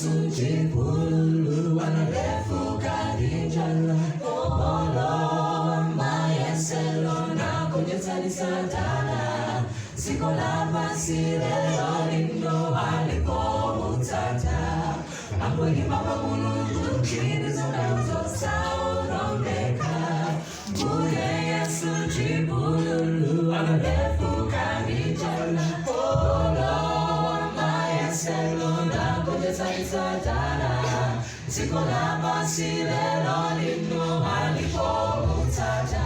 Yesu jipululu analefuka dijala Olo mayeselo na kunyetani satana Siko la masile lorindo alipo utata Ambo ni mama mulungu chini zonauzo saurondeka Muye Yesu jipululu analefuka dijala Olo mayeselo na kunyetani satana Siko la masile lorindo alipo utata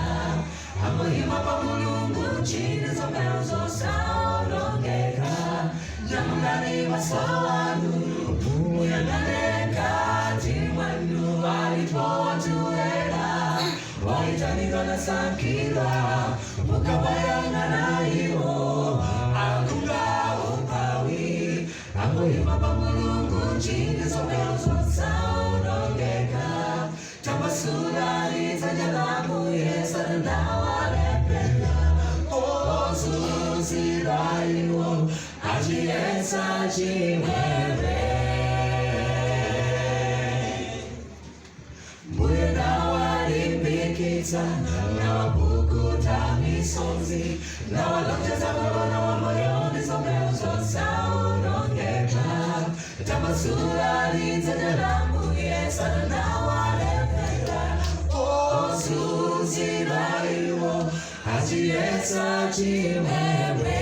Ambo ni mama mulungu chini zonauzo saurondeka Jamundani masawa nuru Muyanganeka Timanu alipotuela Waitanigana sankila Mukabayangana hiyo Akunga upawi Ambo mama mulungu chini zonauzo saurondeka Tambasura litajalamu yesaranawa lepela Ziraiwo ajiesa chiwewe Mwena walimbikita na wabukuta misonzi Na walonjeza korona wa moyoni zomeuzo saurongeka Tambasura litajalamu yesana na walepela Ziraiwo ajiesa chiwewe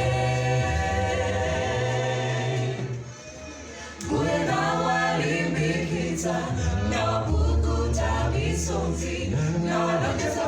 Mwena walimbikita na wabukuta misonzi Na walonjeza